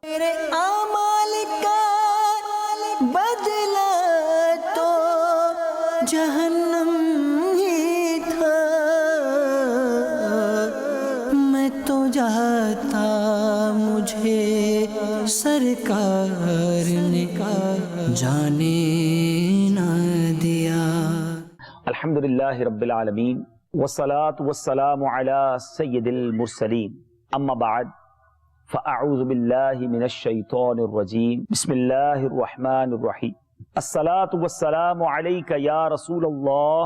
میرے اعمال کا بدلہ تو جہنم ہی تھا، میں تو جاتا مجھے سرکار نے جانے نہ دیا۔ الحمدللہ رب العالمین والصلاة والسلام علی سید المرسلین، اما بعد فاعوذ باللہ من الشیطان الرجیم، بسم اللہ الرحمن الرحیم۔ الصلاة والسلام علیک یا رسول اللہ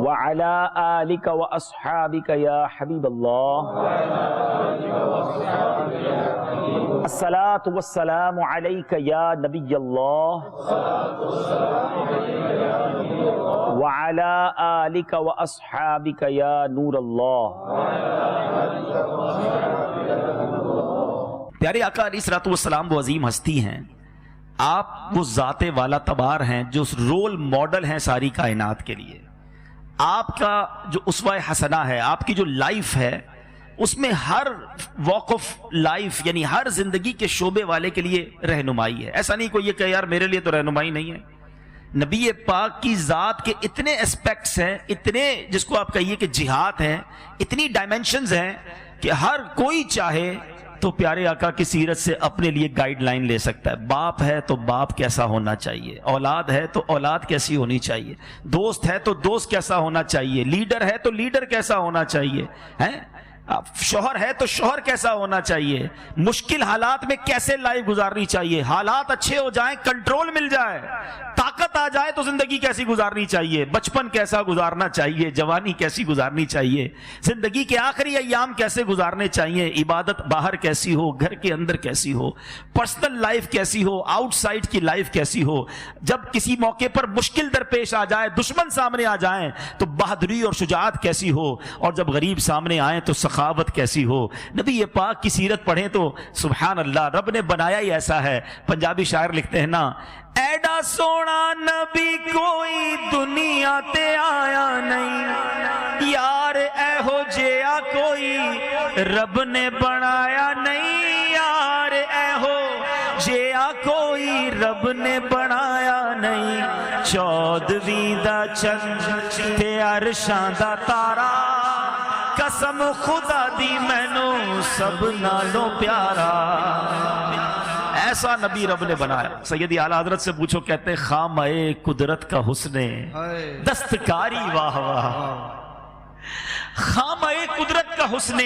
وعلی آلک واصحابک یا حبیب اللہ۔ الصلاة والسلام علیک یا نبی اللہ وعلی آلک واصحابک یا نور اللہ۔ پیارے آقا علیہ الصلوۃ والسلام وہ عظیم ہستی ہیں، آپ وہ ذات والا تبار ہیں جو رول ماڈل ہیں ساری کائنات کے لیے۔ آپ کا جو اسوہ حسنہ ہے، آپ کی جو لائف ہے، اس میں ہر واک آف لائف یعنی ہر زندگی کے شعبے والے کے لیے رہنمائی ہے۔ ایسا نہیں کوئی یہ کہ یار میرے لیے تو رہنمائی نہیں ہے۔ نبی پاک کی ذات کے اتنے اسپیکٹس ہیں، اتنے جس کو آپ کہیے کہ جہات ہیں، اتنی ڈائمینشنز ہیں کہ ہر کوئی چاہے تو پیارے آقا کی سیرت سے اپنے لیے گائیڈ لائن لے سکتا ہے۔ باپ ہے تو باپ کیسا ہونا چاہیے، اولاد ہے تو اولاد کیسی ہونی چاہیے، دوست ہے تو دوست کیسا ہونا چاہیے، لیڈر ہے تو لیڈر کیسا ہونا چاہیے، شوہر ہے تو شوہر کیسا ہونا چاہیے، مشکل حالات میں کیسے لائف گزارنی چاہیے، حالات اچھے ہو جائیں، کنٹرول مل جائے، طاقت آ جائے تو زندگی کیسی گزارنی چاہیے، بچپن کیسا گزارنا چاہیے، جوانی کیسی گزارنی چاہیے، زندگی کے آخری ایام کیسے گزارنے چاہیے، عبادت باہر کیسی ہو، گھر کے اندر کیسی ہو، پرسنل لائف کیسی ہو، آؤٹ سائڈ کی لائف کیسی ہو، جب کسی موقع پر مشکل درپیش آ جائے، دشمن سامنے آ جائیں تو بہادری اور شجاعت کیسی ہو، اور جب غریب سامنے آئیں تو سخاوت کیسی ہو۔ نبی پاک کی سیرت پڑھیں تو سبحان اللہ، رب نے بنایا ہی ایسا ہے۔ پنجابی شاعر لکھتے ہیں نا، ایڈا سونا نبی کوئی دنیا تے آیا نہیں، یار اے ہو جیا کوئی رب نے بنایا نہیں، یار اے ہو جیا کوئی رب نے بنایا نہیں، 14ویں دا چند تے عرشاں دا تارا، قسم خدا دی مینوں سب نالوں پیارا۔ ایسا نبی رب نے بنایا۔ سیدی اعلیٰ حضرت سے پوچھو، کہتے ہیں خامہ قدرت کا حسن دستکاری واہ واہ، خامہ قدرت کا حسن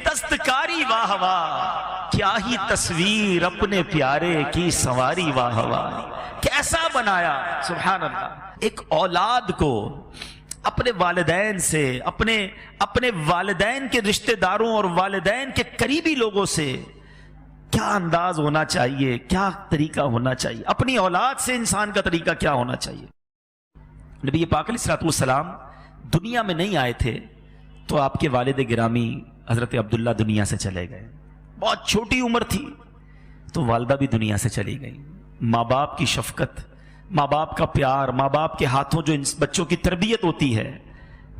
دستکاری واہ واہ، کیا ہی تصویر اپنے پیارے کی سواری واہ واہ۔ کیسا بنایا سبحان اللہ۔ ایک اولاد کو اپنے والدین سے، اپنے والدین کے رشتہ داروں اور والدین کے قریبی لوگوں سے کیا انداز ہونا چاہیے، کیا طریقہ ہونا چاہیے، اپنی اولاد سے انسان کا طریقہ کیا ہونا چاہیے۔ نبی پاک علیہ الصلوۃ والسلام دنیا میں نہیں آئے تھے تو آپ کے والد گرامی حضرت عبداللہ دنیا سے چلے گئے، بہت چھوٹی عمر تھی تو والدہ بھی دنیا سے چلی گئی۔ ماں باپ کی شفقت، ماں باپ کا پیار، ماں باپ کے ہاتھوں جو بچوں کی تربیت ہوتی ہے،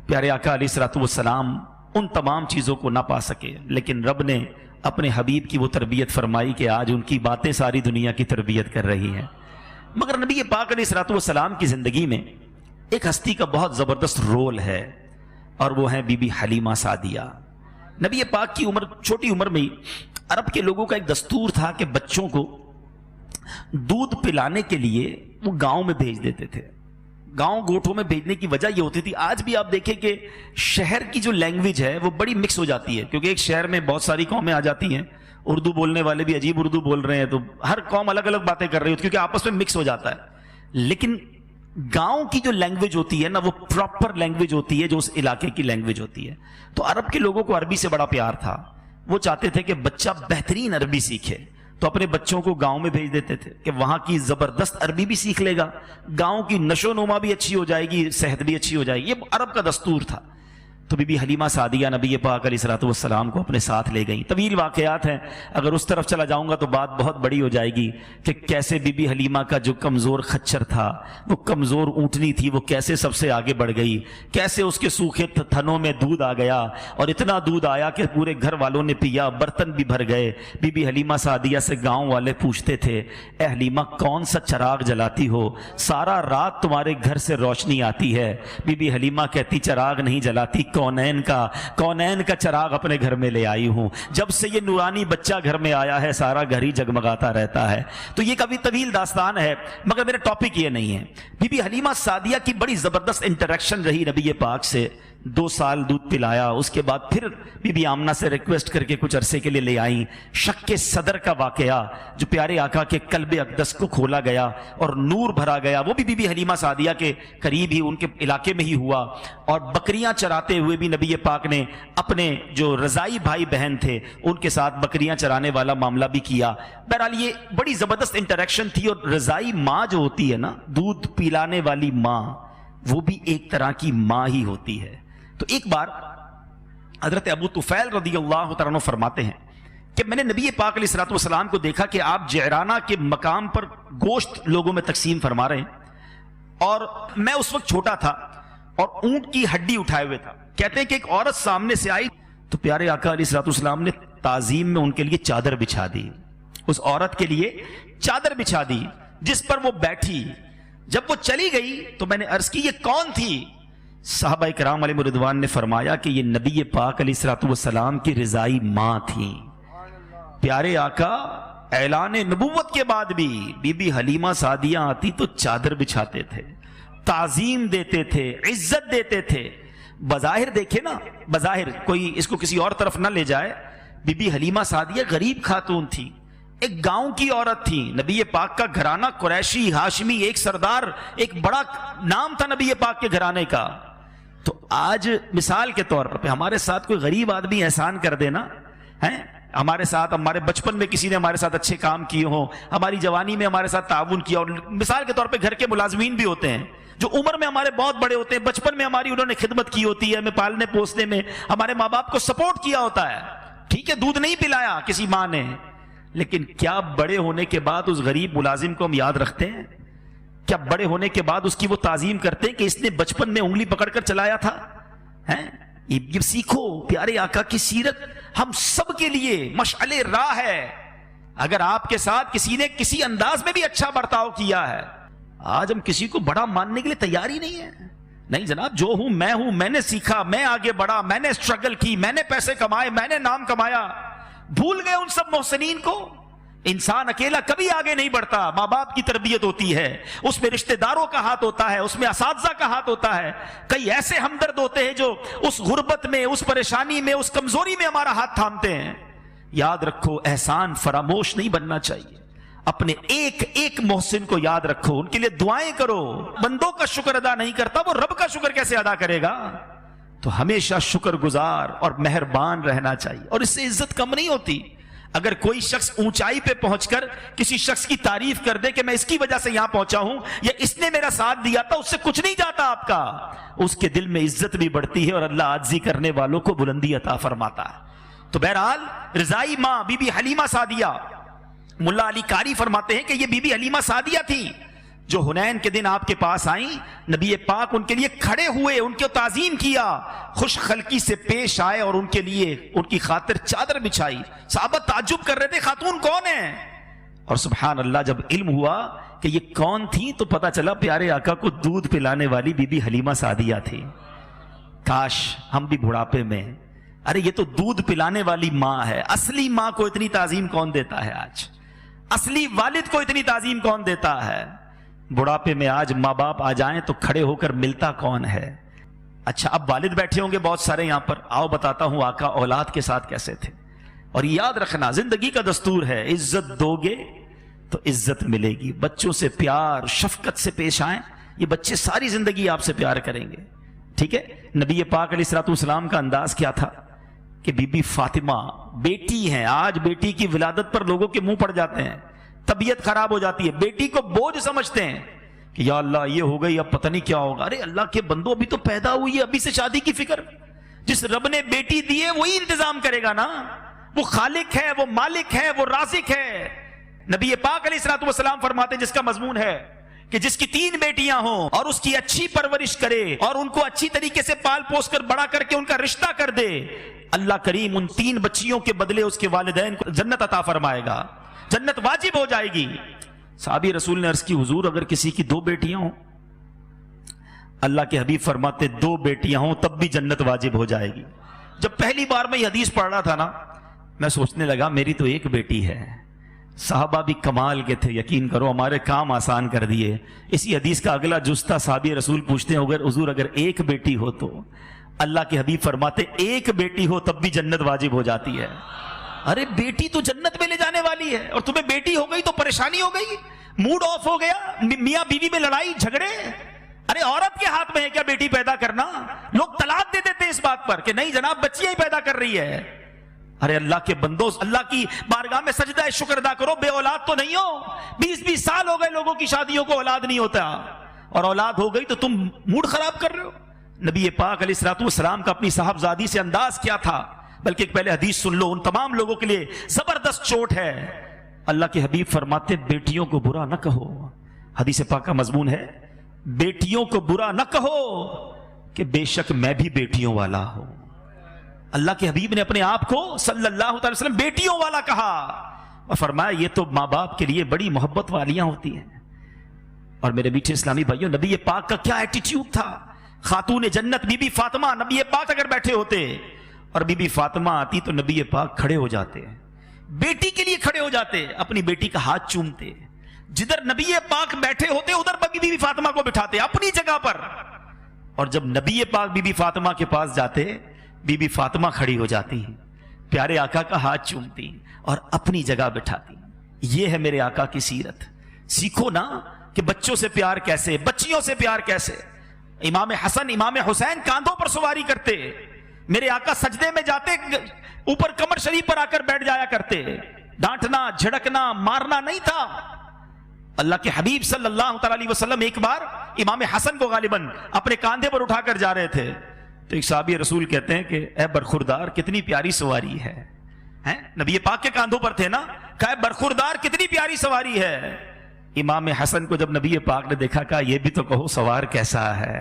پیارے آقا علیہ الصلوۃ والسلام ان تمام چیزوں کو نہ پا سکے، لیکن رب نے اپنے حبیب کی وہ تربیت فرمائی کہ آج ان کی باتیں ساری دنیا کی تربیت کر رہی ہیں۔ مگر نبی پاک علیہ الصلوۃ والسلام کی زندگی میں ایک ہستی کا بہت زبردست رول ہے، اور وہ ہیں بی بی حلیمہ سعدیہ۔ نبی پاک کی چھوٹی عمر میں عرب کے لوگوں کا ایک دستور تھا کہ بچوں کو دودھ پلانے کے لیے وہ گاؤں میں بھیج دیتے تھے۔ گاؤں گوٹھوں میں بھیجنے کی وجہ یہ ہوتی تھی، آج بھی آپ دیکھیں کہ شہر کی جو لینگویج ہے وہ بڑی مکس ہو جاتی ہے، کیونکہ ایک شہر میں بہت ساری قومیں آ جاتی ہیں، اردو بولنے والے بھی عجیب اردو بول رہے ہیں، تو ہر قوم الگ الگ باتیں کر رہی ہوتی ہے کیونکہ آپس میں مکس ہو جاتا ہے۔ لیکن گاؤں کی جو لینگویج ہوتی ہے نا، وہ پراپر لینگویج ہوتی ہے جو اس علاقے کی لینگویج ہوتی ہے۔ تو عرب کے لوگوں کو عربی سے بڑا پیار تھا، وہ چاہتے تھے کہ بچہ بہترین عربی سیکھے، تو اپنے بچوں کو گاؤں میں بھیج دیتے تھے کہ وہاں کی زبردست عربی بھی سیکھ لے گا، گاؤں کی نشو و نما بھی اچھی ہو جائے گی، صحت بھی اچھی ہو جائے گی۔ یہ عرب کا دستور تھا۔ تو بی بی حلیمہ سعدیہ نبی پاک علیہ الصلوۃ والسلام کو اپنے ساتھ لے گئیں. طویل واقعات ہیں, اگر اس طرف چلا جاؤں گا تو بات بہت بڑی ہو جائے گی کہ کیسے بی بی حلیمہ کا جو کمزور خچر تھا, وہ کمزور اونٹنی تھی, وہ کیسے سب سے آگے بڑھ گئی, کیسے اس کے سوکھے تھنوں میں دودھ آ گیا اور اتنا دودھ آیا کہ پورے گھر والوں نے پیا, برتن بھی بھر گئے. بی بی حلیمہ سعدیہ سے گاؤں والے پوچھتے تھے, اے حلیمہ کون سا چراغ جلاتی ہو, سارا رات تمہارے گھر سے روشنی آتی ہے. بی بی حلیمہ کہتی چراغ نہیں جلاتی, کونین کا چراغ اپنے گھر میں لے آئی ہوں. جب سے یہ نورانی بچہ گھر میں آیا ہے سارا گھر ہی جگمگاتا رہتا ہے. تو یہ کبھی طویل داستان ہے, مگر میرا ٹاپک یہ نہیں ہے. بی بی حلیمہ سعدیہ کی بڑی زبردست انٹریکشن رہی نبی پاک سے. 2 سال دودھ پلایا, اس کے بعد پھر بی بی آمنہ سے ریکویسٹ کر کے کچھ عرصے کے لیے لے آئیں. شک کے صدر کا واقعہ جو پیارے آقا کے قلب اقدس کو کھولا گیا اور نور بھرا گیا, وہ بھی بی بی حلیمہ سعدیہ کے قریب ہی, ان کے علاقے میں ہی ہوا. اور بکریاں چراتے ہوئے بھی نبی پاک نے اپنے جو رضائی بھائی بہن تھے ان کے ساتھ بکریاں چرانے والا معاملہ بھی کیا. بہرحال یہ بڑی زبردست انٹریکشن تھی. اور رضائی ماں جو ہوتی ہے نا, دودھ پلانے والی ماں, وہ بھی ایک طرح کی ماں ہی ہوتی ہے. تو ایک بار حضرت ابو طفیل رضی اللہ تعالیٰ عنہ فرماتے ہیں کہ میں نے نبی پاک علیہ الصلوۃ والسلام کو دیکھا کہ آپ جعرانہ کے مقام پر گوشت لوگوں میں تقسیم فرما رہے ہیں, اور میں اس وقت چھوٹا تھا اور اونٹ کی ہڈی اٹھائے ہوئے تھا. کہتے ہیں کہ ایک عورت سامنے سے آئی تو پیارے آقا علیہ الصلوۃ والسلام نے تعظیم میں ان کے لیے چادر بچھا دی. اس عورت کے لیے چادر بچھا دی جس پر وہ بیٹھی. جب وہ چلی گئی تو میں نے عرض کی یہ کون تھی؟ صحابہ کرام علیہ رضوان نے فرمایا کہ یہ نبی پاک علیہ الصلوۃ والسلام کی رضائی ماں تھیں. پیارے آقا اعلان نبوت کے بعد بھی بی بی حلیمہ سعدیہ آتی تو چادر بچھاتے تھے, تعظیم دیتے تھے, عزت دیتے تھے. بظاہر دیکھے نا, بظاہر کوئی اس کو کسی اور طرف نہ لے جائے, بی بی حلیمہ سعدیہ غریب خاتون تھی, ایک گاؤں کی عورت تھی. نبی پاک کا گھرانہ قریشی ہاشمی, ایک سردار, ایک بڑا نام تھا نبی پاک کے گھرانے کا. تو آج مثال کے طور پر ہمارے ساتھ کوئی غریب آدمی احسان کر دینا ہے, ہمارے ساتھ, ہمارے بچپن میں کسی نے ہمارے ساتھ اچھے کام کیے ہوں, ہماری جوانی میں ہمارے ساتھ تعاون کیا, اور مثال کے طور پہ گھر کے ملازمین بھی ہوتے ہیں جو عمر میں ہمارے بہت بڑے ہوتے ہیں, بچپن میں ہماری انہوں نے خدمت کی ہوتی ہے, ہمیں پالنے پوسنے میں ہمارے ماں باپ کو سپورٹ کیا ہوتا ہے. ٹھیک ہے, دودھ نہیں پلایا کسی ماں نے, لیکن کیا بڑے ہونے کے بعد اس غریب ملازم کو ہم یاد رکھتے ہیں؟ کیا بڑے ہونے کے بعد اس کی وہ تعظیم کرتے ہیں کہ اس نے بچپن میں انگلی پکڑ کر چلایا تھا؟ یہ سیکھو, پیارے آقا کی سیرت ہم سب کے لیے مشعل راہ ہے. اگر آپ کے ساتھ کسی نے کسی انداز میں بھی اچھا برتاؤ کیا ہے, آج ہم کسی کو بڑا ماننے کے لیے تیار ہی نہیں ہے. نہیں جناب, جو ہوں, میں نے سیکھا, میں آگے بڑھا, میں نے اسٹرگل کی, میں نے پیسے کمائے, میں نے نام کمایا. بھول گئے ان سب محسنین کو. انسان اکیلا کبھی آگے نہیں بڑھتا, ماں باپ کی تربیت ہوتی ہے, اس میں رشتہ داروں کا ہاتھ ہوتا ہے, اس میں اساتذہ کا ہاتھ ہوتا ہے. کئی ایسے ہمدرد ہوتے ہیں جو اس غربت میں, اس پریشانی میں, اس کمزوری میں ہمارا ہاتھ تھامتے ہیں. یاد رکھو, احسان فراموش نہیں بننا چاہیے. اپنے ایک ایک محسن کو یاد رکھو, ان کے لیے دعائیں کرو. بندوں کا شکر ادا نہیں کرتا, وہ رب کا شکر کیسے ادا کرے گا؟ تو ہمیشہ شکر گزار اور مہربان رہنا چاہیے, اور اس سے عزت کم نہیں ہوتی. اگر کوئی شخص اونچائی پہ پہنچ کر کسی شخص کی تعریف کر دے کہ میں اس کی وجہ سے یہاں پہنچا ہوں, یا اس نے میرا ساتھ دیا تھا, اس سے کچھ نہیں جاتا آپ کا. اس کے دل میں عزت بھی بڑھتی ہے اور اللہ عاجزی کرنے والوں کو بلندی عطا فرماتا ہے. تو بہرحال رضائی ماں بی بی حلیمہ سعدیہ, ملا علی قاری فرماتے ہیں کہ یہ بی بی حلیمہ سعدیہ تھی جو حنین کے دن آپ کے پاس آئیں. نبی پاک ان کے لیے کھڑے ہوئے, ان کو تعظیم کیا, خوش خلقی سے پیش آئے اور ان کے لیے ان کی خاطر چادر بچھائی. صحابہ تعجب کر رہے تھے, خاتون کون ہے؟ اور سبحان اللہ, جب علم ہوا کہ یہ کون تھی تو پتا چلا پیارے آقا کو دودھ پلانے والی بی بی حلیمہ سعدیہ تھی. کاش ہم بھی بڑھاپے میں, ارے یہ تو دودھ پلانے والی ماں ہے. اصلی ماں کو اتنی تعظیم کون دیتا ہے آج؟ اصلی والد کو اتنی تعظیم کون دیتا ہے؟ بڑھاپے میں آج ماں باپ آ جائیں تو کھڑے ہو کر ملتا کون ہے؟ اچھا, اب والد بیٹھے ہوں گے بہت سارے یہاں پر, آؤ بتاتا ہوں آقا اولاد کے ساتھ کیسے تھے. اور یاد رکھنا, زندگی کا دستور ہے, عزت دو گے تو عزت ملے گی. بچوں سے پیار شفقت سے پیش آئیں, یہ بچے ساری زندگی آپ سے پیار کریں گے. ٹھیک ہے, نبی پاک علیہ الصلوۃ والسلام کا انداز کیا تھا کہ بی بی فاطمہ بیٹی ہیں. آج بیٹی کی ولادت پر لوگوں کے منہ پڑ جاتے ہیں, طبیعت خراب ہو جاتی ہے, بیٹی کو بوجھ سمجھتے ہیں کہ یا اللہ یہ ہو گئی, اب پتہ نہیں کیا ہوگا. ارے اللہ کے بندو, ابھی تو پیدا ہوئی ہے, ابھی سے شادی کی فکر. جس رب نے بیٹی دی ہے وہی انتظام کرے گا نا. وہ خالق ہے، وہ مالک ہے، وہ رازق ہے. نبی پاک علیہ الصلوۃ والسلام فرماتے ہیں جس کا مضمون ہے کہ جس کی 3 بیٹیاں ہوں اور اس کی اچھی پرورش کرے اور ان کو اچھی طریقے سے پال پوس کر بڑا کر کے ان کا رشتہ کر دے، اللہ کریم ان 3 بچیوں کے بدلے اس کے والدین کو جنت عطا فرمائے گا، جنت واجب ہو جائے گی. صحابی رسول نے عرض کی حضور اگر کسی کی 2 بیٹیاں ہوں؟ اللہ کے حبیب فرماتے 2 بیٹیاں ہوں تب بھی جنت واجب ہو جائے گی. جب پہلی بار میں یہ حدیث پڑھ رہا تھا نا، میں سوچنے لگا میری تو 1 بیٹی ہے. صحابہ بھی کمال کے تھے، یقین کرو ہمارے کام آسان کر دیے. اسی حدیث کا اگلا جز تھا، صحابی رسول پوچھتے ہیں اگر حضور اگر 1 بیٹی ہو تو؟ اللہ کے حبیب فرماتے 1 بیٹی ہو تب بھی جنت واجب ہو جاتی ہے. ارے بیٹی تو جنت میں لے جانے والی ہے، اور تمہیں بیٹی ہو گئی تو پریشانی ہو گئی، موڈ آف ہو گیا، میاں بیوی میں لڑائی جھگڑے. ارے عورت کے ہاتھ میں ہے کیا بیٹی پیدا کرنا؟ لوگ طلاق دے دیتے ہیں اس بات پر کہ نہیں جناب بچیاں ہی پیدا کر رہی ہے. ارے اللہ کے بندو، اللہ کی بارگاہ میں سجدہ شکر ادا کرو، بے اولاد تو نہیں ہو. 20 سال ہو گئے لوگوں کی شادیوں کو اولاد نہیں ہوتا، اور اولاد ہو گئی تو تم موڈ خراب کر رہے ہو. نبی پاک علیہ الصلوۃ والسلام کا اپنی صاحبزادی سے انداز کیا تھا، بلکہ ایک پہلے حدیث سن لو، ان تمام لوگوں کے لیے زبردست چوٹ ہے. اللہ کے حبیب فرماتے بیٹیوں کو برا نہ کہو. حدیث پاک کا مضمون ہے بیٹیوں کو برا نہ کہو کہ بے شک میں بھی بیٹیوں والا ہوں. اللہ کے حبیب نے اپنے آپ کو صلی اللہ علیہ وسلم بیٹیوں والا کہا اور فرمایا یہ تو ماں باپ کے لیے بڑی محبت والیاں ہوتی ہیں. اور میرے میٹھے اسلامی بھائیوں، نبی پاک کا کیا ایٹیٹیوڈ تھا. خاتون جنت بی بی فاطمہ، نبی پاک اگر بیٹھے ہوتے اور بی بی فاطمہ آتی تو نبی پاک کھڑے ہو جاتے، بیٹی کے لیے کھڑے ہو جاتے، اپنی بیٹی کا ہاتھ چومتے. جدھر نبی پاک بیٹھے ہوتے ادھر بی بی فاطمہ کو بٹھاتے اپنی جگہ پر. اور جب نبی پاک بی بی فاطمہ کے پاس جاتے، بی بی فاطمہ کھڑی ہو جاتی، پیارے آقا کا ہاتھ چومتی اور اپنی جگہ بٹھاتی. یہ ہے میرے آقا کی سیرت. سیکھو نا کہ بچوں سے پیار کیسے، بچیوں سے پیار کیسے. امام حسن امام حسین کاندھوں پر سواری کرتے، میرے آقا سجدے میں جاتے اوپر کمر شریف پر آ کر بیٹھ جایا کرتے. ڈانٹنا جھڑکنا مارنا نہیں تھا. اللہ کے حبیب صلی اللہ تعالی علیہ وسلم ایک بار امام حسن کو غالباً اپنے کاندھے پر اٹھا کر جا رہے تھے تو ایک صحابی رسول کہتے ہیں کہ اے برخوردار کتنی پیاری سواری ہے. نبی پاک کے کاندھوں پر تھے نا، کہا اے برخوردار کتنی پیاری سواری ہے. امام حسن کو جب نبی پاک نے دیکھا کہا یہ بھی تو کہو سوار کیسا ہے.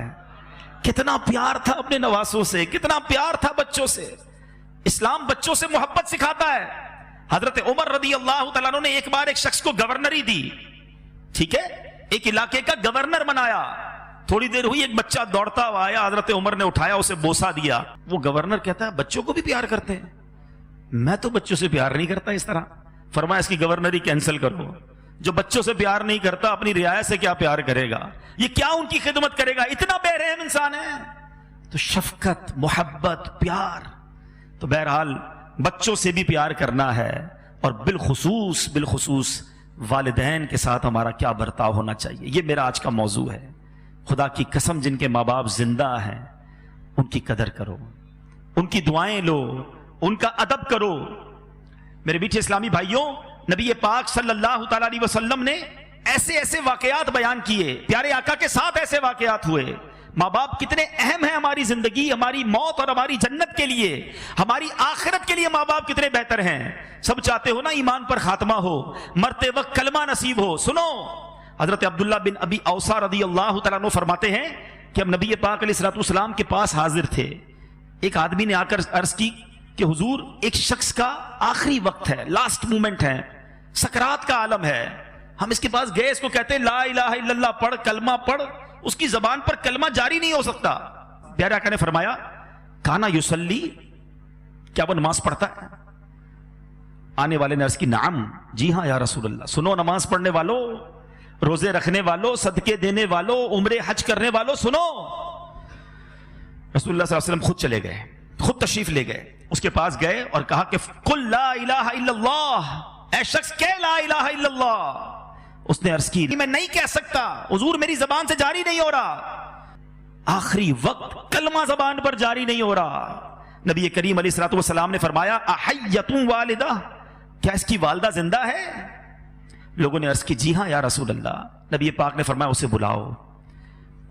کتنا پیار تھا اپنے نواسوں سے، کتنا پیار تھا بچوں سے. اسلام بچوں سے محبت سکھاتا ہے. حضرت عمر رضی اللہ تعالیٰ عنہ نے ایک بار ایک شخص کو گورنری دی، ٹھیک ہے، ایک علاقے کا گورنر بنایا. تھوڑی دیر ہوئی ایک بچہ دوڑتا ہوا آیا، حضرت عمر نے اٹھایا اسے بوسا دیا. وہ گورنر کہتا ہے بچوں کو بھی پیار کرتے ہیں؟ میں تو بچوں سے پیار نہیں کرتا اس طرح. فرمایا اس کی گورنری کینسل کرو. جو بچوں سے پیار نہیں کرتا اپنی رعایا سے کیا پیار کرے گا؟ یہ کیا ان کی خدمت کرے گا؟ اتنا بے رحم انسان ہے. تو شفقت، محبت، پیار. تو بہرحال بچوں سے بھی پیار کرنا ہے، اور بالخصوص والدین کے ساتھ ہمارا کیا برتاؤ ہونا چاہیے. یہ میرا آج کا موضوع ہے. خدا کی قسم جن کے ماں باپ زندہ ہیں ان کی قدر کرو، ان کی دعائیں لو، ان کا ادب کرو. میرے میٹھے اسلامی بھائیوں، نبی پاک صلی اللہ تعالی علیہ وسلم نے ایسے واقعات بیان کیے، پیارے آقا کے ساتھ ایسے واقعات ہوئے. ماں باپ کتنے اہم ہیں ہماری زندگی، ہماری موت اور ہماری جنت کے لیے، ہماری آخرت کے لیے ماں باپ کتنے بہتر ہیں. سب چاہتے ہو نا ایمان پر خاتمہ ہو، مرتے وقت کلمہ نصیب ہو. سنو، حضرت عبداللہ بن ابی اوسا رضی اللہ تعالیٰ عنہ فرماتے ہیں کہ ہم نبی پاک علیہ الصلوۃ والسلام کے پاس حاضر تھے. ایک آدمی نے آ کر عرض کی کہ حضور ایک شخص کا آخری وقت ہے، لاسٹ مومنٹ ہے، سکرات کا عالم ہے. ہم اس کے پاس گئے، اس کو کہتے ہیں لا الہ الا اللہ پڑھ، کلمہ پڑھ. اس کی زبان پر کلمہ جاری نہیں ہو سکتا. پیارے آقا نے فرمایا کانا یصلی، کیا وہ نماز پڑھتا ہے؟ آنے والے نے عرض کی نعم، جی ہاں یا رسول اللہ. سنو نماز پڑھنے والوں، روزے رکھنے والوں، صدقے دینے والوں، عمرے حج کرنے والوں، سنو. رسول اللہ صلی اللہ علیہ وسلم خود چلے گئے، خود تشریف لے گئے. اس کے پاس گئے اور کہا کہ قل لا الہ الا اللہ، اے شخص کہہ لا الہ الا اللہ. اس نے عرض کی میں نہیں کہہ سکتا حضور، میری زبان سے جاری نہیں ہو رہا. آخری وقت کلمہ زبان پر جاری نہیں ہو رہا. نبی کریم علیہ الصلوۃ والسلام نے فرمایا احیۃ والدہ، کیا اس کی والدہ زندہ ہے؟ لوگوں نے عرض کی جی ہاں یا رسول اللہ. نبی پاک نے فرمایا اسے بلاؤ.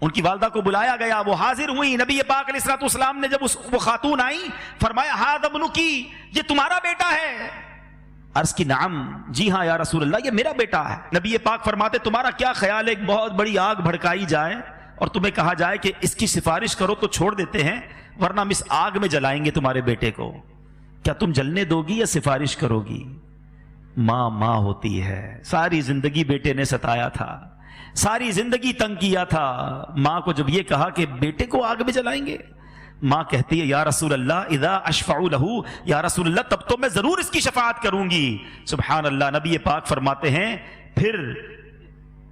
ان کی والدہ کو بلایا گیا، وہ حاضر ہوئی. نبی پاک علیہ الصلوۃ والسلام نے جب وہ خاتون آئی، فرمایا ہذا ابنکی، یہ تمہارا بیٹا ہے؟ عرض کی نعم، جی ہاں یا رسول اللہ، یہ میرا بیٹا ہے. نبی پاک فرماتے تمہارا کیا خیال ہے ایک بہت بڑی آگ بھڑکائی جائے اور تمہیں کہا جائے کہ اس کی سفارش کرو تو چھوڑ دیتے ہیں، ورنہ ہم اس آگ میں جلائیں گے تمہارے بیٹے کو. کیا تم جلنے دو گی یا سفارش کرو گی؟ ماں ماں ہوتی ہے. ساری زندگی بیٹے نے ستایا تھا، ساری زندگی تنگ کیا تھا. ماں کو جب یہ کہا کہ بیٹے کو آگ میں جلائیں گے، ماں کہتی ہے یا رسول اللہ اذا اشفع لہ، یا رسول اللہ تب تو میں ضرور اس کی شفاعت کروں گی. سبحان اللہ. نبی پاک فرماتے ہیں پھر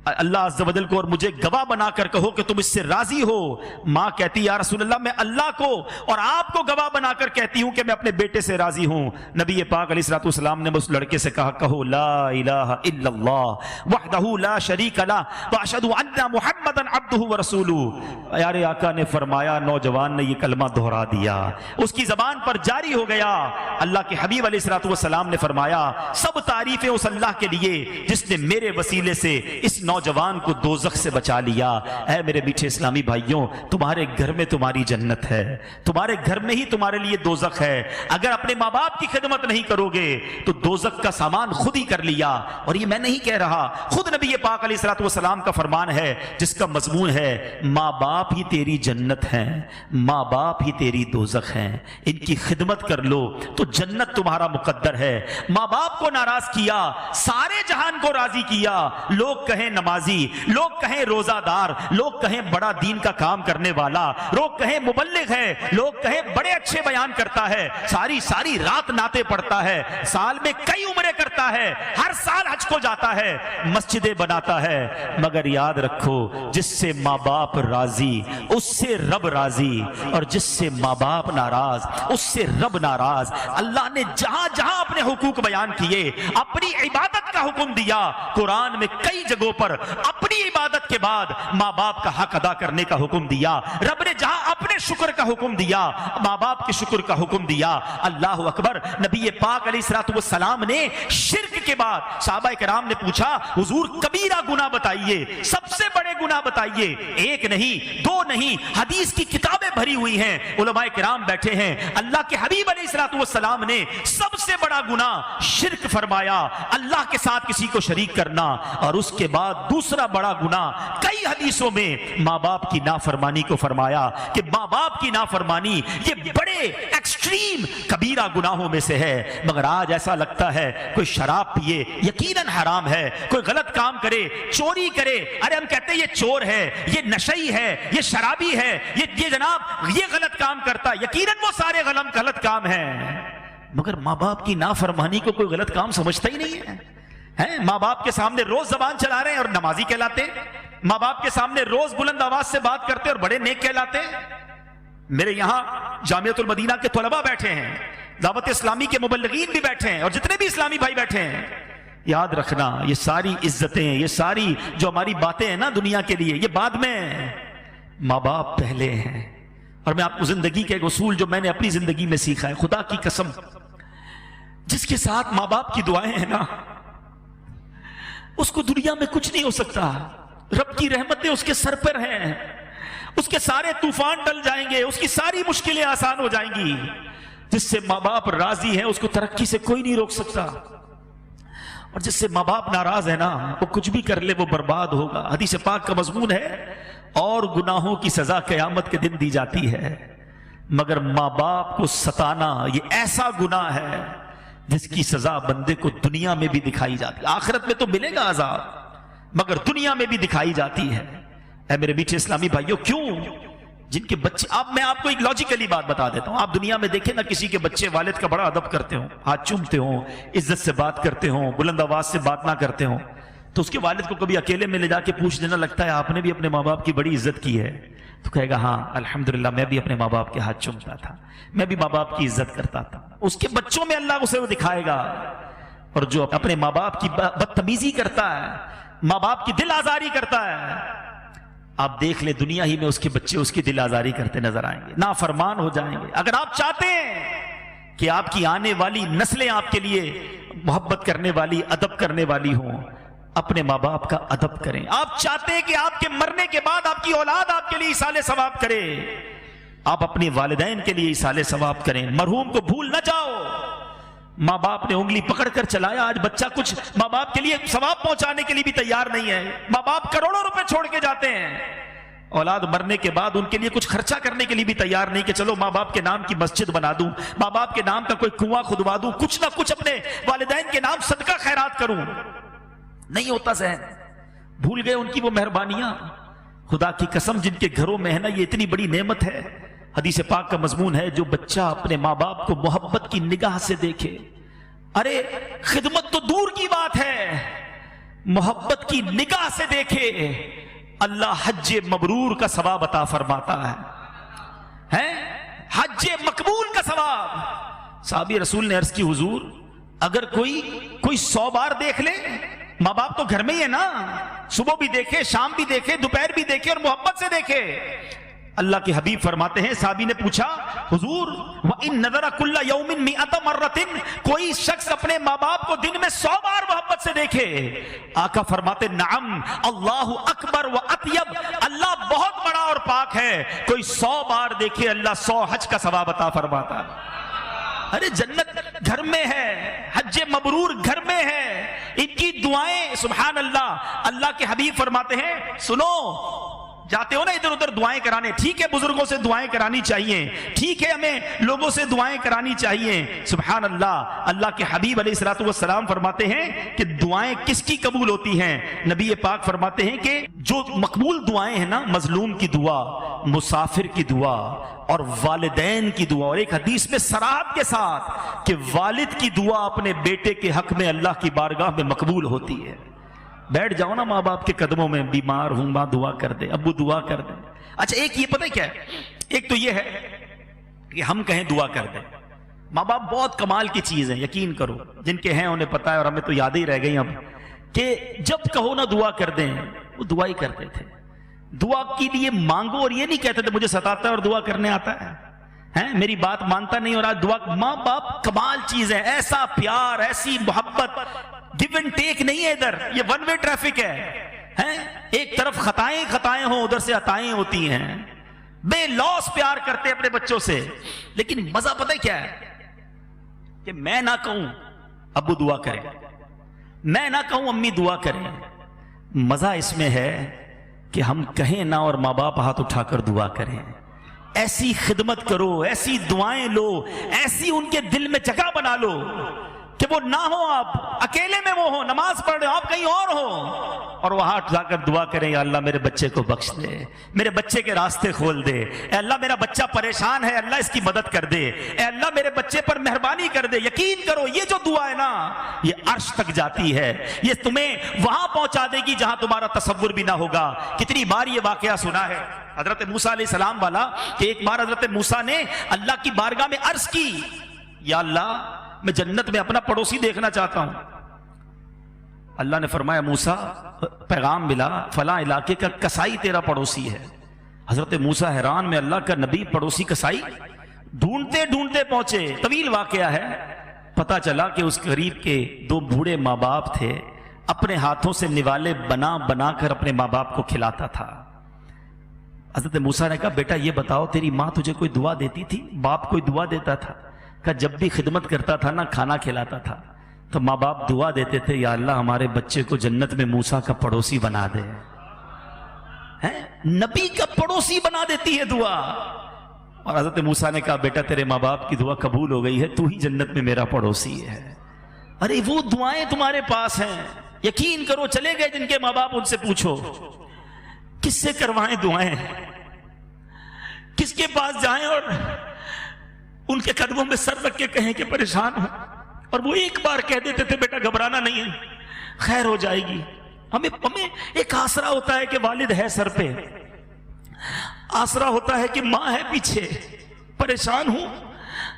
اللہ عز و جل کو اور مجھے گواہ بنا کر کہو کہ تم اس سے راضی ہو. ماں کہتی یا رسول اللہ میں اللہ کو اور آپ کو گواہ بنا کر کہتی ہوں کہ میں اپنے بیٹے سے راضی ہوں. نبی پاک علیہ الصلوۃ والسلام نے اس لڑکے سے کہا کہو لا الہ الا اللہ وحدہ لا شریک لہ واشہد ان محمدا عبدہ ورسولہ. پیارے آقا نے فرمایا، نوجوان نے یہ کلمہ دہرا دیا، اس کی زبان پر جاری ہو گیا. اللہ کے حبیب علیہ الصلوۃ والسلام نے فرمایا سب تعریفیں اس اللہ کے لیے جس نے میرے وسیلے سے اس نوجوان کو دوزخ سے بچا لیا. اے میرے میٹھے اسلامی بھائیوں، تمہارے گھر میں تمہاری جنت ہے، تمہارے گھر میں ہی تمہارے لیے دوزخ ہے. اگر اپنے ماں باپ کی خدمت نہیں کرو گے تو دوزخ کا سامان خود ہی کر لیا. اور یہ میں نہیں کہہ رہا، خود نبی پاک علیہ الصلوۃ والسلام کا فرمان ہے جس کا مضمون ہے ماں باپ ہی تیری جنت ہیں، ماں باپ ہی تیری دوزخ ہیں. ان کی خدمت کر لو تو جنت تمہارا مقدر ہے. ماں باپ کو ناراض کیا، سارے جہان کو راضی کیا. لوگ کہیں نمازی، لوگ کہیں روزہ دار، لوگ کہیں بڑا دین کا کام کرنے والا، لوگ کہیں مبلغ ہے، لوگ کہیں بڑے اچھے بیان کرتا ہے، ساری رات نعتیں پڑھتا ہے، سال میں کئی عمریں کرتا ہے، ہر سال حج کو جاتا ہے، مسجدیں بناتا ہے. مگر یاد رکھو جس سے ماں باپ راضی اس سے رب راضی، اور جس سے ماں باپ ناراض اس سے رب ناراض. اللہ نے جہاں جہاں اپنے حقوق بیان کیے، اپنی عبادت کا حکم دیا. قرآن میں کئی جگہوں پر اپنی عبادت کے بعد ماں باپ کا حق ادا کرنے کا حکم دیا. رب نے جہاں اپنے شکر کا حکم دیا، ماں باپ کے شکر کا حکم دیا. اللہ اکبر. نبی پاک علیہ الصلوۃ والسلام نے شرک کے بعد صحابہ کرام نے پوچھا حضور کبیرہ گناہ بتائیے، سب سے بڑے گناہ بتائیے. ایک نہیں، دو نہیں، حدیث کی کتابیں بھری ہوئی ہیں، علماء کرام بیٹھے ہیں. اللہ کے حبیب علیہ الصلوۃ والسلام نے سب سے بڑا گناہ شرک فرمایا، اللہ کے ساتھ کسی کو شریک کرنا. اور اس کے بعد دوسرا بڑا گناہ کئی حدیثوں میں ماں باپ کی نافرمانی کو فرمایا کہ ماں باپ کی نافرمانی یہ بڑے ایکسٹریم کبیرہ گناہوں میں سے ہے. مگر آج ایسا لگتا ہے کوئی شراب پیے یقیناً حرام ہے، کوئی غلط کام کرے، چوری کرے، ارے ہم کہتے ہیں یہ چور ہے، یہ نشئی ہے، یہ شرابی ہے، یہ جناب یہ غلط کام کرتا، یقیناً وہ سارے غلط کام ہیں. مگر ماں باپ کی نافرمانی کو کوئی غلط کام سمجھتا ہی نہیں ہے. ماں باپ کے سامنے روز زبان چلا رہے ہیں اور نمازی کہلاتے، ماں باپ کے سامنے روز بلند آواز سے بات کرتے اور بڑے نیک کہلاتے. میرے یہاں جامعۃ المدینہ کے طلباء بیٹھے ہیں، دعوت اسلامی کے مبلغین بھی بیٹھے ہیں، اور جتنے بھی اسلامی بھائی بیٹھے ہیں. یاد رکھنا یہ ساری عزتیں، یہ ساری جو ہماری باتیں ہیں نا دنیا کے لیے، یہ بعد میں، ماں باپ پہلے ہیں. اور میں آپ کو زندگی کے ایک اصول جو میں نے اپنی زندگی میں سیکھا ہے، خدا کی قسم جس کے ساتھ ماں باپ کی دعائیں ہیں نا اس کو دنیا میں کچھ نہیں ہو سکتا. رب کی رحمتیں اس کے سر پر ہیں، اس کے سارے طوفان ٹل جائیں گے، اس کی ساری مشکلیں آسان ہو جائیں گی. جس سے ماں باپ راضی ہیں اس کو ترقی سے کوئی نہیں روک سکتا، اور جس سے ماں باپ ناراض ہے نا وہ کچھ بھی کر لے وہ برباد ہوگا. حدیث پاک کا مضمون ہے اور گناہوں کی سزا قیامت کے دن دی جاتی ہے، مگر ماں باپ کو ستانا یہ ایسا گناہ ہے جس کی سزا بندے کو دنیا میں بھی دکھائی جاتی ہے. آخرت میں تو ملے گا عذاب مگر دنیا میں بھی دکھائی جاتی ہے. اے میرے میٹھے اسلامی بھائیوں، کیوں جن کے بچے، اب میں آپ کو ایک لاجیکلی بات بتا دیتا ہوں. آپ دنیا میں دیکھیں نا کسی کے بچے والد کا بڑا ادب کرتے ہوں، ہاتھ چومتے ہوں، عزت سے بات کرتے ہوں، بلند آواز سے بات نہ کرتے ہوں، تو اس کے والد کو کبھی اکیلے میں لے جا کے پوچھ دینا لگتا ہے آپ نے بھی اپنے ماں باپ کی بڑی عزت کی ہے، تو کہے گا ہاں الحمدللہ میں بھی اپنے ماں باپ کے ہاتھ چومتا تھا، میں بھی ماں باپ کی عزت کرتا تھا. اس کے بچوں میں اللہ اسے وہ دکھائے گا. اور جو اپنے ماں باپ کی بدتمیزی کرتا ہے، ماں باپ کی دل آزاری کرتا ہے، آپ دیکھ لیں دنیا ہی میں اس کے بچے اس کی دل آزاری کرتے نظر آئیں گے، نافرمان ہو جائیں گے. اگر آپ چاہتے ہیں کہ آپ کی آنے والی نسلیں آپ کے لیے محبت کرنے والی، ادب کرنے والی ہوں، اپنے ماں باپ کا ادب کریں. آپ چاہتے ہیں کہ آپ کے مرنے کے بعد آپ کی اولاد آپ کے لیے ایصال ثواب کرے, آپ اپنے والدین کے لیے ایصال ثواب کریں. مرحوم کو بھول نہ جاؤ. ماں باپ نے انگلی پکڑ کر چلایا, آج بچہ کچھ ماں باپ کے لیے ثواب پہنچانے کے لیے بھی تیار نہیں ہے. ماں باپ کروڑوں روپے چھوڑ کے جاتے ہیں, اولاد مرنے کے بعد ان کے لیے کچھ خرچہ کرنے کے لیے بھی تیار نہیں کہ چلو ماں باپ کے نام کی مسجد بنا دوں, ماں باپ کے نام کا کوئی کنواں کھدوا دوں, کچھ نہ کچھ اپنے والدین کے نام صدقہ خیرات کروں. نہیں ہوتا ذہن, بھول گئے ان کی وہ مہربانیاں. خدا کی قسم جن کے گھروں میں ہے نا یہ اتنی بڑی نعمت ہے. حدیث پاک کا مضمون ہے جو بچہ اپنے ماں باپ کو محبت کی نگاہ سے دیکھے, ارے خدمت تو دور کی بات ہے, محبت کی نگاہ سے دیکھے, اللہ حج مبرور کا ثواب عطا فرماتا ہے, حج مقبول کا ثواب. صحابی رسول نے عرض کی حضور اگر کوئی 100 بار دیکھ لے, ماں باپ تو گھر میں ہی ہے نا, صبح بھی دیکھے, شام بھی دیکھے, دوپہر بھی دیکھے اور محبت سے دیکھے. اللہ کے حبیب فرماتے ہیں, صحابی نے پوچھا حضور وَإِن نَذَرَ كُلَّ يَوْمٍ مِئَةَ مَرَّةٍ, کوئی شخص اپنے ماں باپ کو دن میں 100 بار محبت سے دیکھے. آقا فرماتے نعم اللہ اکبر و اطیب, اللہ بہت بڑا اور پاک ہے. کوئی 100 بار دیکھے اللہ 100 حج کا ثواب عطا فرماتا ہے. ارے جنت گھر میں ہے, حج مبرور گھر میں ہے, ان کی دعائیں سبحان اللہ. اللہ کے حبیب فرماتے ہیں سنو, جاتے ہو نا ادھر ادھر دعائیں کرانے, ٹھیک ہے بزرگوں سے دعائیں کرانی چاہیے, ٹھیک ہے ہمیں لوگوں سے دعائیں کرانی چاہیے. سبحان اللہ, اللہ کے حبیب علیہ الصلوۃ والسلام فرماتے ہیں کہ دعائیں کس کی قبول ہوتی ہیں. نبی پاک فرماتے ہیں کہ جو مقبول دعائیں ہیں نا, مظلوم کی دعا, مسافر کی دعا اور والدین کی دعا. اور ایک حدیث میں صراحت کے ساتھ کہ والد کی دعا اپنے بیٹے کے حق میں اللہ کی بارگاہ میں مقبول ہوتی ہے. بیٹھ جاؤ نا ماں باپ کے قدموں میں, بیمار ہوں ماں دعا کر دے, ابو دعا کر دے. اچھا ایک یہ پتہ کیا ہے, ایک تو یہ ہے کہ ہم کہیں دعا کر دیں. ماں باپ بہت کمال کی چیز ہے, یقین کرو جن کے ہیں انہیں پتہ ہے, اور ہمیں تو یاد ہی رہ گئی اب کہ جب کہو نا دعا کر دیں, وہ دعا ہی کرتے تھے. دعا کے لیے مانگو اور یہ نہیں کہتے تھے مجھے ستاتا ہے اور دعا کرنے آتا ہے, میری بات مانتا نہیں اور آج دعا. ماں باپ کمال چیز ہے, ایسا پیار, ایسی محبت, گیو اینڈ ٹیک نہیں ہے ادھر, یہ ون وے ٹریفک ہے. ایک طرف خطائیں ہوں, ادھر سے عطائیں ہوتی ہیں. بے لوث پیار کرتے اپنے بچوں سے. لیکن مزہ پتہ کیا ہے کہ میں نہ کہوں ابو دعا کریں, میں نہ کہوں امی دعا کریں, مزہ اس میں ہے کہ ہم کہیں نہ اور ماں باپ ہاتھ اٹھا کر دعا کریں. ایسی خدمت کرو, ایسی دعائیں لو, ایسی ان کے دل میں جگہ بنا لو کہ وہ نہ ہو, آپ اکیلے میں وہ ہو, نماز پڑھ رہے ہو, آپ کہیں اور ہو, اور وہاں اٹھا کر دعا کریں یا اللہ میرے بچے کو بخش دے, میرے بچے کے راستے کھول دے, اے اللہ میرا بچہ پریشان ہے, اللہ اس کی مدد کر دے, اے اللہ میرے بچے پر مہربانی کر دے. یقین کرو یہ جو دعا ہے نا یہ عرش تک جاتی ہے, یہ تمہیں وہاں پہنچا دے گی جہاں تمہارا تصور بھی نہ ہوگا. کتنی بار یہ واقعہ سنا ہے حضرت موسیٰ علیہ السلام والا کہ ایک بار حضرت موسیٰ نے اللہ کی بارگاہ میں عرض کی, یا اللہ میں جنت میں اپنا پڑوسی دیکھنا چاہتا ہوں. اللہ نے فرمایا موسیٰ پیغام ملا, فلاں علاقے کا کسائی تیرا پڑوسی ہے. حضرت موسیٰ حیران میں, اللہ کا نبی پڑوسی کسائی, ڈھونڈتے ڈھونڈتے پہنچے. طویل واقعہ ہے, پتا چلا کہ اس قریب کے 2 بوڑھے ماں باپ تھے, اپنے ہاتھوں سے نوالے بنا بنا کر اپنے ماں باپ کو کھلاتا تھا. حضرت موسیٰ نے کہا بیٹا یہ بتاؤ تیری ماں تجھے کوئی دعا دیتی تھی, باپ کوئی دعا دیتا تھا؟ کہ جب بھی خدمت کرتا تھا نا, کھانا کھلاتا تھا, تو ماں باپ دعا دیتے تھے یا اللہ ہمارے بچے کو جنت میں موسیٰ کا پڑوسی بنا دے. نبی کا پڑوسی بنا دیتی ہے دعا. اور حضرت موسیٰ نے کہا بیٹا تیرے ماں باپ کی دعا قبول ہو گئی ہے, تو ہی جنت میں میرا پڑوسی ہے. ارے وہ دعائیں تمہارے پاس ہیں, یقین کرو. چلے گئے جن کے ماں باپ, ان سے پوچھو کس سے کروائیں دعائیں, کس کے پاس جائیں اور ان کے قدموں میں سر رکھ کے کہیں کہ پریشان ہوں, اور وہ ایک بار کہہ دیتے تھے بیٹا گھبرانا نہیں ہے, خیر ہو جائے گی. ہمیں ایک آسرا ہوتا ہے کہ والد ہے سر پہ, آسرا ہوتا ہے کہ ماں ہے پیچھے. پریشان ہوں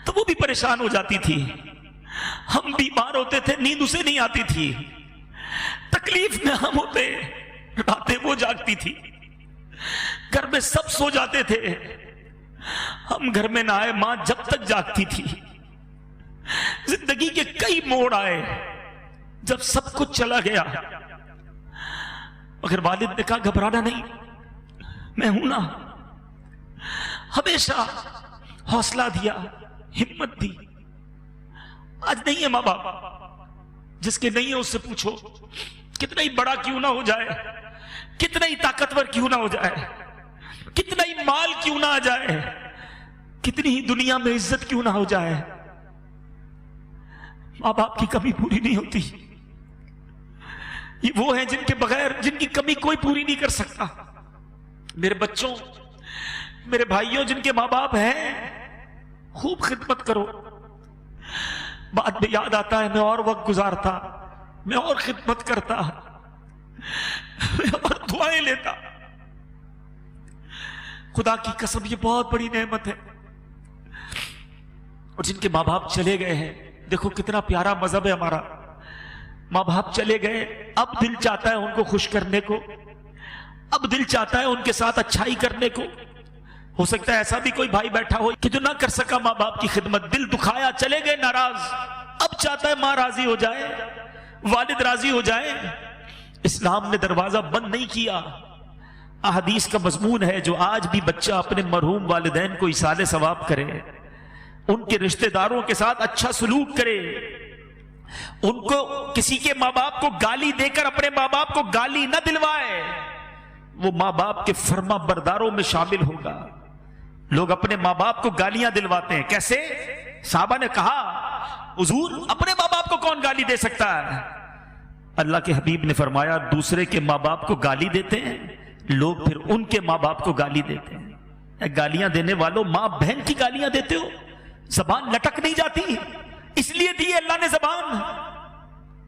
تو وہ بھی پریشان ہو جاتی تھی, ہم بیمار ہوتے تھے نیند اسے نہیں آتی تھی, تکلیف میں ہم ہوتے راتیں وہ جاگتی تھی, گھر میں سب سو جاتے تھے, ہم گھر میں نہ آئے ماں جب تک جاگتی تھی. زندگی کے کئی موڑ آئے, جب سب کچھ چلا گیا مگر والد نے کہا گھبرانا نہیں، میں ہوں نا. ہمیشہ حوصلہ دیا، ہمت دی. آج نہیں ہے ماں باپ، جس کے نہیں ہے اس سے پوچھو، کتنا ہی بڑا کیوں نہ ہو جائے، کتنا ہی طاقتور کیوں نہ ہو جائے، کتنا ہی مال کیوں نہ آ جائے، کتنی ہی دنیا میں عزت کیوں نہ ہو جائے، ماں باپ کی کمی پوری نہیں ہوتی. یہ وہ ہیں جن کے بغیر، جن کی کمی کوئی پوری نہیں کر سکتا. میرے بچوں، میرے بھائیوں، جن کے ماں باپ ہیں، خوب خدمت کرو. بعد میں یاد آتا ہے میں اور وقت گزارتا، میں اور خدمت کرتا، میں اور دعائیں لیتا. خدا کی قسم یہ بہت بڑی نعمت ہے. اور جن کے ماں باپ چلے گئے ہیں، دیکھو کتنا پیارا مذہب ہے ہمارا. ماں باپ چلے گئے، اب دل چاہتا ہے ان کو خوش کرنے کو، اب دل چاہتا ہے ان کے ساتھ اچھائی کرنے کو. ہو سکتا ہے ایسا بھی کوئی بھائی بیٹھا ہو کہ جو نہ کر سکا ماں باپ کی خدمت، دل دکھایا، چلے گئے ناراض، اب چاہتا ہے ماں راضی ہو جائے، والد راضی ہو جائے. اسلام نے دروازہ بند نہیں کیا. احادیث کا مضمون ہے جو آج بھی بچہ اپنے مرحوم والدین کو ایصال ثواب کرے، ان کے رشتہ داروں کے ساتھ اچھا سلوک کرے، ان کو کسی کے ماں باپ کو گالی دے کر اپنے ماں باپ کو گالی نہ دلوائے، وہ ماں باپ کے فرما برداروں میں شامل ہوگا. لوگ اپنے ماں باپ کو گالیاں دلواتے ہیں. کیسے؟ صحابہ نے کہا حضور اپنے ماں باپ کو کون گالی دے سکتا ہے؟ اللہ کے حبیب نے فرمایا دوسرے کے ماں باپ کو گالی دیتے ہیں لوگ، پھر ان کے ماں باپ کو گالی دیتے ہیں. گالیاں دینے والوں، ماں بہن کی گالیاں دیتے ہو، زبان لٹک نہیں جاتی؟ اس لیے دی اللہ نے زبان.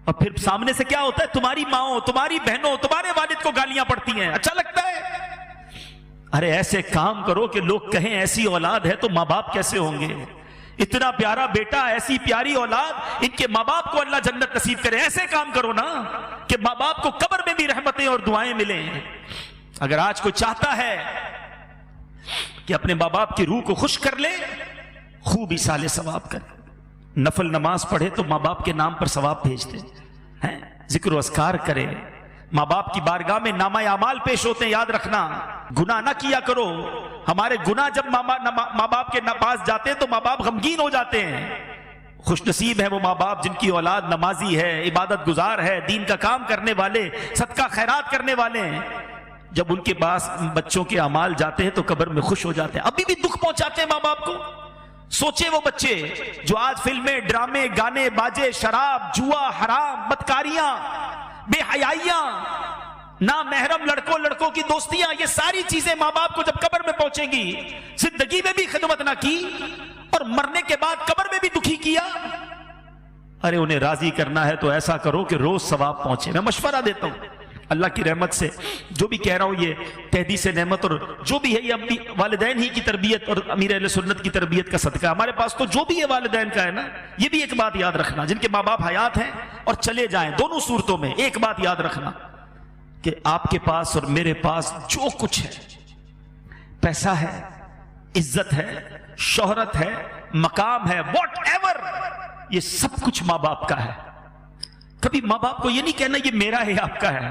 اور پھر سامنے سے کیا ہوتا ہے؟ تمہاری ماں، تمہاری بہنوں، تمہارے والد کو گالیاں پڑتی ہیں. اچھا لگتا ہے؟ ارے ایسے کام کرو کہ لوگ کہیں ایسی اولاد ہے تو ماں باپ کیسے ہوں گے. اتنا پیارا بیٹا، ایسی پیاری اولاد، ان کے ماں باپ کو اللہ جنت نصیب کرے. ایسے کام کرو نا کہ ماں باپ کو قبر میں بھی رحمتیں اور دعائیں ملیں. اگر آج کوئی چاہتا ہے کہ اپنے ماں باپ کی روح کو خوش کر لے، خوب ایصال ثواب کرے. نفل نماز پڑھے تو ماں باپ کے نام پر ثواب بھیجتے ہیں، ذکر و اذکار کرے. ماں باپ کی بارگاہ میں نامہ اعمال پیش ہوتے ہیں، یاد رکھنا. گناہ نہ کیا کرو. ہمارے گناہ جب ماں باپ کے پاس جاتے ہیں تو ماں باپ غمگین ہو جاتے ہیں. خوش نصیب ہے وہ ماں باپ جن کی اولاد نمازی ہے، عبادت گزار ہے، دین کا کام کرنے والے، صدقہ خیرات کرنے والے ہیں. جب ان کے پاس بچوں کے اعمال جاتے ہیں تو قبر میں خوش ہو جاتے ہیں. ابھی بھی دکھ پہنچاتے ہیں ماں باپ کو. سوچے وہ بچے جو آج فلمیں، ڈرامے، گانے، باجے، شراب، جوا، حرام، بدکاریاں، بے حیائیاں، نامحرم لڑکوں کی دوستیاں، یہ ساری چیزیں ماں باپ کو جب قبر میں پہنچیں گی، زندگی میں بھی خدمت نہ کی اور مرنے کے بعد قبر میں بھی دکھی کیا. ارے انہیں راضی کرنا ہے تو ایسا کرو کہ روز ثواب پہنچے. میں مشورہ دیتا ہوں اللہ کی رحمت سے، جو بھی کہہ رہا ہوں یہ تحدیث نعمت اور جو بھی ہے یہ اپنی والدین ہی کی تربیت اور امیر اہل سنت کی تربیت کا صدقہ. ہمارے پاس تو جو بھی ہے والدین کا ہے نا. یہ بھی ایک بات یاد رکھنا، جن کے ماں باپ حیات ہیں اور چلے جائیں، دونوں صورتوں میں ایک بات یاد رکھنا کہ آپ کے پاس اور میرے پاس جو کچھ ہے، پیسہ ہے، عزت ہے، شہرت ہے، مقام ہے، واٹ ایور، یہ سب کچھ ماں باپ کا ہے. کبھی ماں باپ کو یہ نہیں کہنا یہ میرا ہے، آپ کا ہے،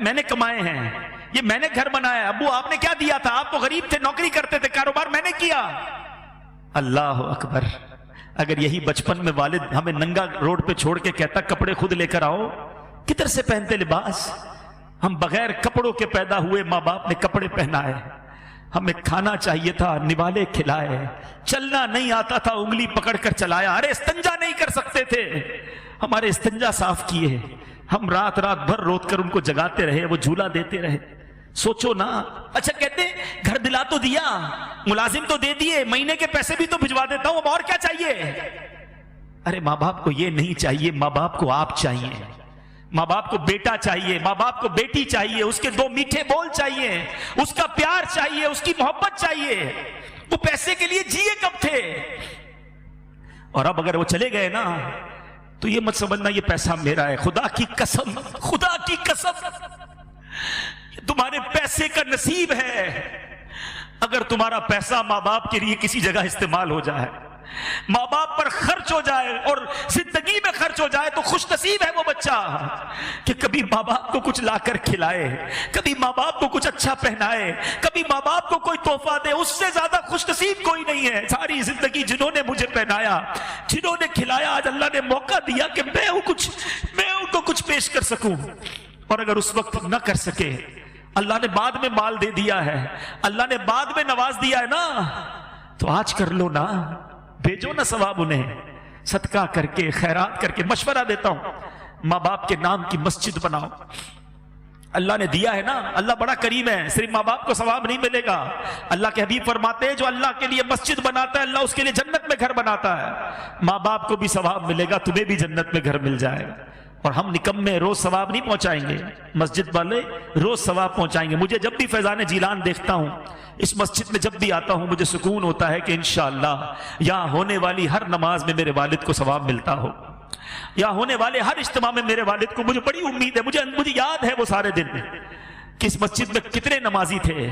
میں نے کمائے ہیں، یہ میں نے گھر بنایا. ابو آپ نے کیا دیا تھا؟ آپ تو غریب تھے، نوکری کرتے تھے، کاروبار میں نے کیا. اللہ اکبر. اگر یہی بچپن میں والد ہمیں ننگا روڈ پہ چھوڑ کے کہتا کپڑے خود لے کر آؤ، کدھر سے پہنتے لباس؟ ہم بغیر کپڑوں کے پیدا ہوئے، ماں باپ نے کپڑے پہنائے. ہمیں کھانا چاہیے تھا، نوالے کھلائے. چلنا نہیں آتا تھا، انگلی پکڑ کر چلایا. ارے استنجا نہیں کر سکتے تھے، ہمارے استنجا صاف کیے. ہم رات بھر روت کر ان کو جگاتے رہے، وہ جھولا دیتے رہے. سوچو نا. اچھا کہتے گھر دلا تو دیا، ملازم تو دے دیے، مہینے کے پیسے بھی تو بھجوا دیتا ہوں، اب اور کیا چاہیے؟ ارے ماں باپ کو یہ نہیں چاہیے، ماں باپ کو آپ چاہیے. ماں باپ کو بیٹا چاہیے، ماں باپ کو بیٹی چاہیے، اس کے 2 میٹھے بول چاہیے، اس کا پیار چاہیے، اس کی محبت چاہیے. وہ پیسے کے لیے جیے کب تھے؟ اور اب اگر وہ چلے گئے نا تو یہ مت سمجھنا یہ پیسہ میرا ہے. خدا کی قسم، خدا کی قسم، تمہارے پیسے کا نصیب ہے. اگر تمہارا پیسہ ماں باپ کے لیے کسی جگہ استعمال ہو جائے، ماں باپ پر خرچ ہو جائے اور زندگی میں خرچ خرچ ہو جائے تو خوش نصیب ہے وہ بچہ کہ کبھی ماں باپ کو کچھ لا کر کھلائے، کبھی ماں باپ کو کچھ اچھا پہنائے، کبھی ماں باپ کو کوئی تحفہ دے۔ اس سے زیادہ خوش نصیب کوئی نہیں ہے۔ ساری زندگی جنہوں نے مجھے پہنایا، جنہوں نے کھلایا، آج اللہ نے موقع دیا کہ میں ان کو کچھ پیش کر سکوں۔ اور اگر اس وقت نہ کر سکے، اللہ نے بعد میں مال دے دیا ہے، اللہ نے بعد میں نواز دیا ہے نا، تو آج کر لو نا، بھیجو نا ثواب انہیں، صدقہ کر کے، خیرات کر کے۔ مشورہ دیتا ہوں، ماں باپ کے نام کی مسجد بناؤ۔ اللہ نے دیا ہے نا، اللہ بڑا کریم ہے، صرف ماں باپ کو ثواب نہیں ملے گا۔ اللہ کے حبیب فرماتے ہیں جو اللہ کے لیے مسجد بناتا ہے، اللہ اس کے لیے جنت میں گھر بناتا ہے۔ ماں باپ کو بھی ثواب ملے گا، تمہیں بھی جنت میں گھر مل جائے گا۔ اور ہم نکمے روز ثواب نہیں پہنچائیں گے، مسجد والے روز ثواب پہنچائیں گے۔ مجھے جب بھی فیضان جیلان دیکھتا ہوں، اس مسجد میں جب بھی آتا ہوں، مجھے سکون ہوتا ہے کہ انشاءاللہ یہاں ہونے والی ہر نماز میں میرے والد کو ثواب ملتا ہو، یا ہونے والے ہر اجتماع میں میرے والد کو، مجھے بڑی امید ہے، مجھے یاد ہے وہ سارے دن کہ اس مسجد میں کتنے نمازی تھے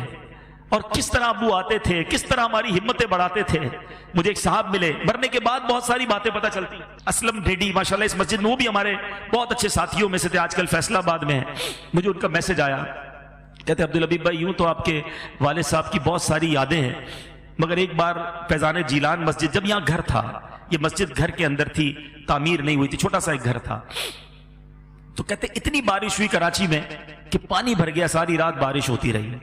اور کس طرح ابو آتے تھے، کس طرح ہماری ہمتیں بڑھاتے تھے۔ مجھے ایک صاحب ملے، مرنے کے بعد بہت ساری باتیں پتہ چلتی۔ اسلم ڈیڈی ماشاءاللہ اس مسجد میں، وہ بھی ہمارے بہت اچھے ساتھیوں میں سے تھے، آج کل فیصلہ آباد میں ہیں۔ مجھے ان کا میسج آیا، کہتے عبدالحبیب بھائی یوں تو آپ کے والد صاحب کی بہت ساری یادیں ہیں، مگر ایک بار فیضان جیلان مسجد، جب یہاں گھر تھا، یہ مسجد گھر کے اندر تھی، تعمیر نہیں ہوئی تھی، چھوٹا سا ایک گھر تھا، تو کہتے اتنی بارش ہوئی کراچی میں کہ پانی بھر گیا، ساری رات بارش ہوتی رہی۔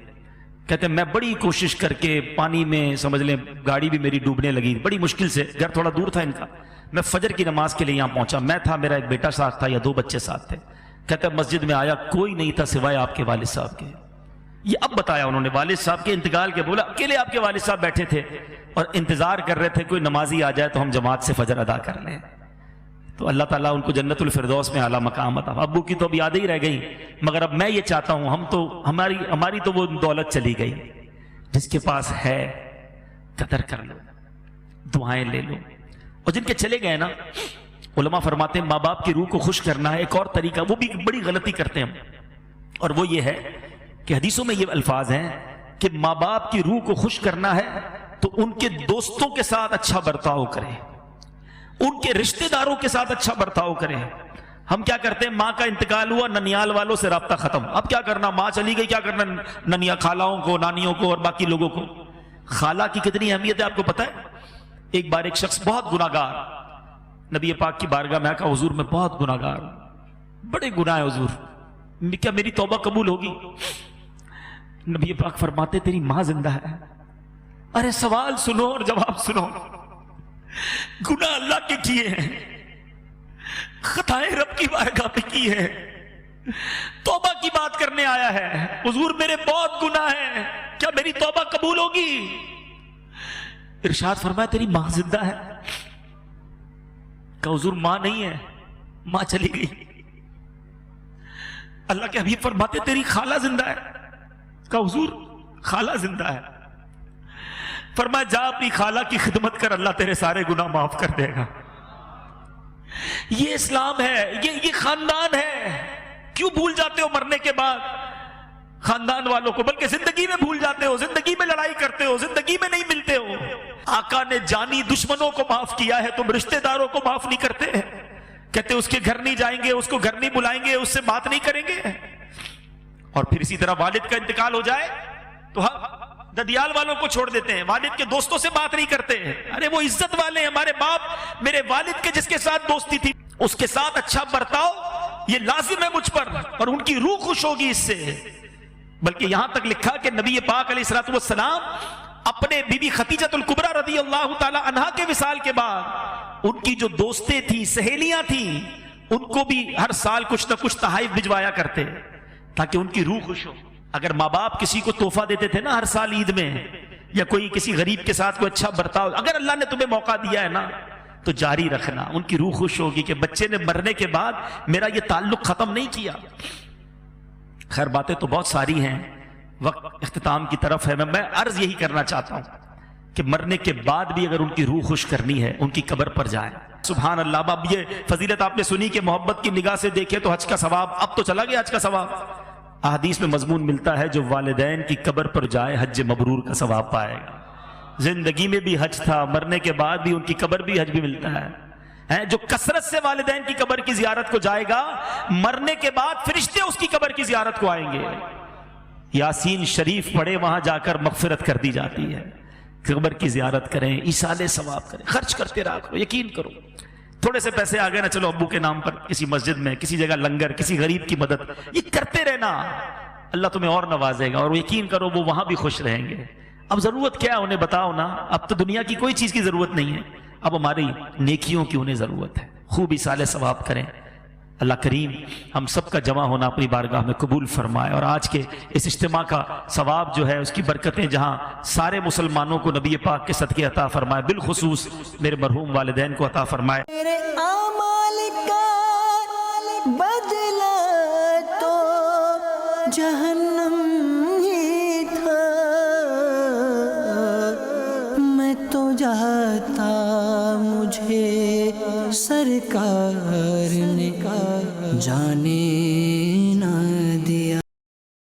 کہتے میں بڑی کوشش کر کے پانی میں، سمجھ لیں گاڑی بھی میری ڈوبنے لگی، بڑی مشکل سے، گھر تھوڑا دور تھا ان کا، میں فجر کی نماز کے لیے یہاں پہنچا، میں تھا، میرا ایک بیٹا ساتھ تھا یا 2 بچے ساتھ تھے۔ کہتے مسجد میں آیا، کوئی نہیں تھا سوائے آپ کے والد صاحب کے۔ یہ اب بتایا انہوں نے، والد صاحب کے انتقال کے، بولا اکیلے آپ کے والد صاحب بیٹھے تھے اور انتظار کر رہے تھے کوئی نمازی آ جائے تو ہم جماعت سے فجر ادا کر لیں۔ تو اللہ تعالیٰ ان کو جنت الفردوس میں اعلیٰ مقام عطا۔ ابو کی تو اب یادیں ہی رہ گئی، مگر اب میں یہ چاہتا ہوں، ہماری تو وہ دولت چلی گئی، جس کے پاس ہے قدر کر لو، دعائیں لے لو۔ اور جن کے چلے گئے نا، علماء فرماتے ہیں ماں باپ کی روح کو خوش کرنا ہے ایک اور طریقہ، وہ بھی بڑی غلطی کرتے ہیں ہم، اور وہ یہ ہے کہ حدیثوں میں یہ الفاظ ہیں کہ ماں باپ کی روح کو خوش کرنا ہے تو ان کے دوستوں کے ساتھ اچھا برتاؤ کریں، ان کے رشتہ داروں کے ساتھ اچھا برتاؤ کریں۔ ہم کیا کرتے ہیں، ماں کا انتقال ہوا، ننیال والوں سے رابطہ ختم، اب کیا کرنا، ماں چلی گئی، کیا کرنا ننیا خالاؤں کو، نانیوں کو اور باقی لوگوں کو۔ خالہ کی کتنی اہمیت ہے آپ کو پتہ ہے؟ ایک بار ایک شخص بہت گناہگار نبی پاک کی بارگاہ میں کہا حضور میں بہت گناہگار ہوں، بڑے گناہ ہے حضور، کیا میری توبہ قبول ہوگی؟ نبی پاک فرماتے تیری ماں زندہ ہے۔ ارے سوال سنو اور جواب سنو، گناہ اللہ کے کیے ہیں، خطائیں رب کی بارگاہ پہ کی ہے، توبہ کی بات کرنے آیا ہے، حضور میرے بہت گناہ ہیں، کیا میری توبہ قبول ہوگی؟ ارشاد فرمایا تیری ماں زندہ ہے۔ کہ حضور ماں نہیں ہے، ماں چلی گئی۔ اللہ کے حبیب فرماتے تیری خالہ زندہ ہے۔ کہ حضور خالہ زندہ ہے۔ فرمایا جا اپنی خالہ کی خدمت کر، اللہ تیرے سارے گناہ معاف کر دے گا۔ یہ اسلام ہے، یہ خاندان ہے۔ کیوں بھول جاتے ہو مرنے کے بعد خاندان والوں کو، بلکہ زندگی میں بھول جاتے ہو، زندگی میں لڑائی کرتے ہو، زندگی میں نہیں ملتے ہو۔ آقا نے جانی دشمنوں کو معاف کیا ہے، تم رشتہ داروں کو معاف نہیں کرتے۔ کہتے اس کے گھر نہیں جائیں گے، اس کو گھر نہیں بلائیں گے، اس سے بات نہیں کریں گے۔ اور پھر اسی طرح والد کا انتقال ہو جائے تو ددیال والوں کو چھوڑ دیتے ہیں، والد کے دوستوں سے بات نہیں کرتے ہیں۔ ارے وہ عزت والے ہیں، ہمارے باپ میرے والد کے جس کے ساتھ دوستی تھی اس کے ساتھ اچھا برتاؤ، یہ لازم ہے مجھ پر، اور ان کی روح خوش ہوگی اس سے۔ بلکہ یہاں تک لکھا کہ نبی پاک علیہ الصلوۃ والسلام اپنے بی بی خدیجہ الکبریٰ رضی اللہ تعالی عنہا کے وصال کے بعد ان کی جو دوستیں تھیں، سہیلیاں تھیں، ان کو بھی ہر سال کچھ نہ کچھ تحائف بھجوایا کرتے تاکہ ان کی روح خوش ہو۔ اگر ماں باپ کسی کو تحفہ دیتے تھے نا ہر سال عید میں، یا کوئی کسی غریب کے ساتھ کوئی اچھا برتاؤ، اگر اللہ نے تمہیں موقع دیا ہے نا تو جاری رکھنا، ان کی روح خوش ہوگی کہ بچے نے مرنے کے بعد میرا یہ تعلق ختم نہیں کیا۔ خیر باتیں تو بہت ساری ہیں، وقت اختتام کی طرف ہے۔ میں عرض یہی کرنا چاہتا ہوں کہ مرنے کے بعد بھی اگر ان کی روح خوش کرنی ہے، ان کی قبر پر جائیں۔ سبحان اللہ، اب یہ فضیلت آپ نے سنی کہ محبت کی نگاہ سے دیکھے تو حج کا ثواب، اب تو چلا گیا حج کا ثواب۔ احادیث میں مضمون ملتا ہے جو والدین کی قبر پر جائے حج مبرور کا ثواب پائے گا۔ زندگی میں بھی حج تھا، مرنے کے بعد بھی ان کی قبر بھی حج بھی ملتا ہے۔ جو کثرت سے والدین کی قبر کی زیارت کو جائے گا، مرنے کے بعد فرشتے اس کی قبر کی زیارت کو آئیں گے، یاسین شریف پڑھے، وہاں جا کر مغفرت کر دی جاتی ہے۔ قبر کی زیارت کریں، ایصال ثواب کریں، خرچ کرتے رہا کرو، یقین کرو۔ تھوڑے سے پیسے آ گئے نا، چلو ابو کے نام پر کسی مسجد میں، کسی جگہ لنگر، کسی غریب کی مدد، یہ کرتے رہنا، اللہ تمہیں اور نوازے گا، اور یقین کرو وہ وہاں بھی خوش رہیں گے۔ اب ضرورت کیا ہے انہیں بتاؤ نا، اب تو دنیا کی کوئی چیز کی ضرورت نہیں ہے، اب ہماری نیکیوں کی انہیں ضرورت ہے۔ خوب ایصال ثواب کریں۔ اللہ کریم ہم سب کا جمع ہونا اپنی بارگاہ میں قبول فرمائے، اور آج کے اس اجتماع کا ثواب جو ہے، اس کی برکتیں جہاں سارے مسلمانوں کو نبی پاک کے صدقے عطا فرمائے، بالخصوص میرے مرحوم والدین کو عطا فرمائے۔ میرے اعمال کا بدلہ تو جہنم ہی تھا، میں تو جاتا مجھے سرکار نے جانے